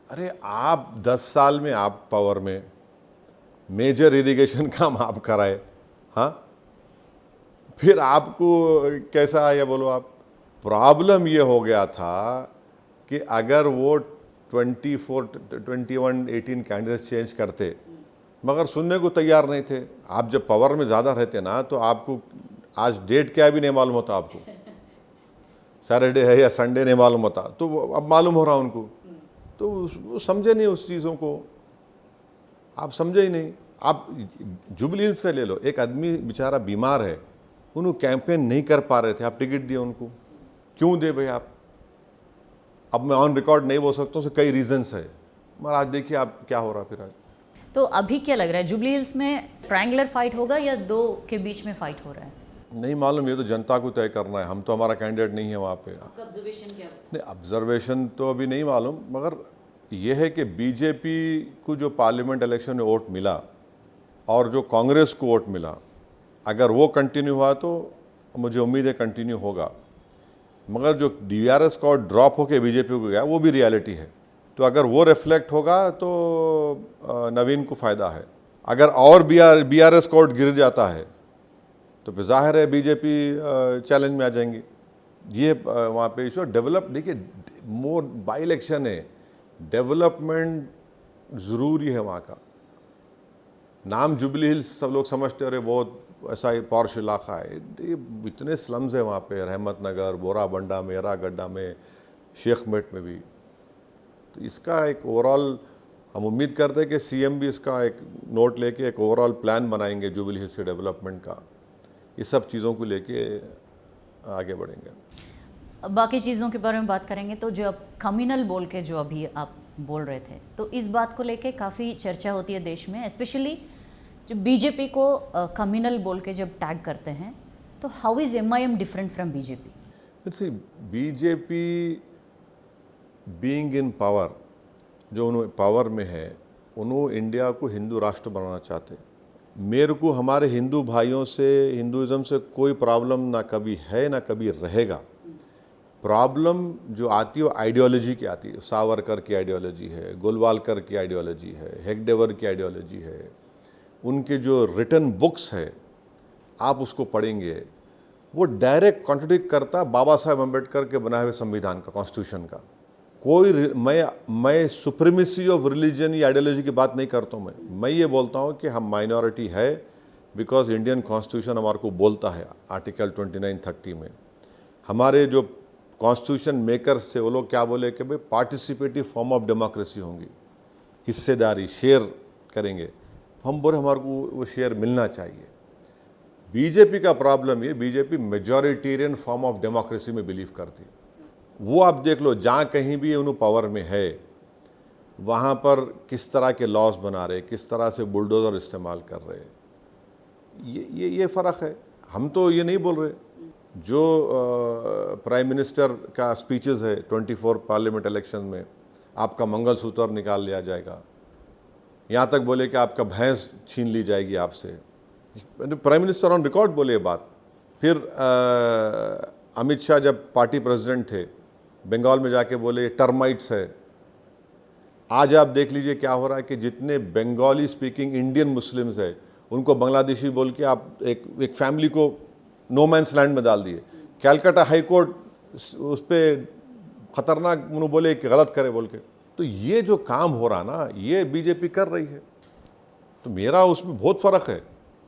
अरे आप 10 साल में आप पावर में मेजर इरिगेशन काम आप कराए, हाँ, फिर आपको कैसा आया बोलो आप। प्रॉब्लम ये हो गया था कि अगर वो 24, 21, 18 कैंडिडेट्स चेंज करते, मगर सुनने को तैयार नहीं थे। आप जब पावर में ज़्यादा रहते ना, तो आपको आज डेट क्या भी नहीं मालूम होता, आपको सैटरडे है या संडे नहीं मालूम होता, तो अब मालूम हो रहा उनको। तो वो समझे नहीं उस चीज़ों को, आप समझे ही नहीं। आप जुबली हिल्स का ले लो, एक आदमी बेचारा बीमार है, उन्होंने कैंपेन नहीं कर पा रहे थे, आप टिकट दिए उनको, क्यों दे भाई आप। अब मैं ऑन रिकॉर्ड नहीं बोल सकता हूँ, उसके कई रीजंस है, मगर आज देखिए आप क्या हो रहा फिर आज। तो अभी क्या लग रहा है, जुबली हिल्स में ट्रायंगुलर फाइट होगा या दो के बीच में फाइट हो रहा है? नहीं मालूम, ये तो जनता को तय करना है, हम तो, हमारा कैंडिडेट नहीं है वहाँ पे। ऑब्जर्वेशन क्या? नहीं, ऑब्जर्वेशन तो अभी नहीं मालूम, मगर यह है कि बीजेपी को जो पार्लियामेंट इलेक्शन में वोट मिला और जो कांग्रेस को वोट मिला, अगर वो कंटिन्यू हुआ तो मुझे उम्मीद है कंटिन्यू होगा। मगर जो डीआरएस का ड्रॉप होकर बीजेपी को गया, वो भी रियलिटी है। तो अगर वो रिफ्लेक्ट होगा तो नवीन को फ़ायदा है। अगर और बीआरएस कोड गिर जाता है तो फिर जाहिर है बीजेपी चैलेंज में आ जाएंगी। ये वहाँ पे इशू डेवलप, देखिए मोर बाई इलेक्शन है, डेवलपमेंट ज़रूरी है वहाँ का। नाम जुबली हिल्स सब लोग समझते हैं, अरे बहुत ऐसा पॉर्श इलाका है, ये इतने स्लम्स है वहाँ पे, रहमत नगर, बोराबंडा में, एरागड्डा में, शेख मेट में भी। तो इसका एक ओवरऑल हम उम्मीद करते हैं कि सीएम भी इसका एक नोट लेके एक ओवरऑल प्लान बनाएंगे जुबली हिल्स के डेवलपमेंट का। ये सब चीज़ों को लेके आगे बढ़ेंगे। बाकी चीज़ों के बारे में बात करेंगे। तो जो अब कम्युनल बोल के जो अभी आप बोल रहे थे, तो इस बात को लेके काफ़ी चर्चा होती है देश में, स्पेशली जो बीजेपी को कम्युनल बोल के जब टैग करते हैं, तो how is MIM different from BJP? See BJP being in power, जो उन्होंने पावर में है, उन्होंने इंडिया को हिंदू राष्ट्र बनाना चाहते। मेरे को हमारे हिंदू भाइयों से, हिंदुज़म से कोई प्रॉब्लम ना कभी है ना कभी रहेगा। प्रॉब्लम जो आती है वो आइडियोलॉजी की आती है। सावरकर की आइडियोलॉजी है, गोलवालकर की आइडियोलॉजी है, हेगडेवर की आइडियोलॉजी है, उनके जो रिटन बुक्स है आप उसको पढ़ेंगे, वो डायरेक्ट कॉन्ट्रडिक्ट करता बाबा साहेब अम्बेडकर के बनाए हुए संविधान का, कॉन्स्टिट्यूशन का। कोई मैं सुप्रीमेसी ऑफ रिलीजन या आइडियोलॉजी की बात नहीं करता हूँ। मैं ये बोलता हूँ कि हम माइनॉरिटी है, बिकॉज इंडियन कॉन्स्टिट्यूशन हमारे को बोलता है आर्टिकल 29-30 में। हमारे जो कॉन्स्टिट्यूशन मेकर्स थे वो लोग क्या बोले कि भाई पार्टिसिपेटिव फॉर्म ऑफ डेमोक्रेसी होंगी, हिस्सेदारी, शेयर करेंगे। हम बोले हमारे को वो शेयर मिलना चाहिए। बीजेपी का प्रॉब्लम ये, BJP majoritarian form of democracy में बिलीव करती। वो आप देख लो, जहाँ कहीं भी उन्होंने पावर में है वहाँ पर किस तरह के लॉस बना रहे, किस तरह से बुलडोज़र इस्तेमाल कर रहे, ये फ़र्क है। हम तो ये नहीं बोल रहे, जो प्राइम मिनिस्टर का स्पीचेस है 24 पार्लियामेंट इलेक्शन में, आपका मंगलसूत्र निकाल लिया जाएगा, यहाँ तक बोले कि आपका भैंस छीन ली जाएगी आपसे। प्राइम मिनिस्टर ऑन रिकॉर्ड बोले ये बात। फिर अमित शाह जब पार्टी प्रेसिडेंट थे, बंगाल में जाके बोले टर्माइट्स है। आज आप देख लीजिए क्या हो रहा है कि जितने बंगाली स्पीकिंग इंडियन मुस्लिम्स है उनको बांग्लादेशी बोल के आप एक फैमिली को नो मैंस लैंड में डाल दिए। कैलकाटा हाई कोर्ट उस पर ख़तरनाक उन्होंने बोले कि गलत करे बोल के। तो ये जो काम हो रहा ना, ये बीजेपी कर रही है। तो मेरा उसमें बहुत फ़र्क है।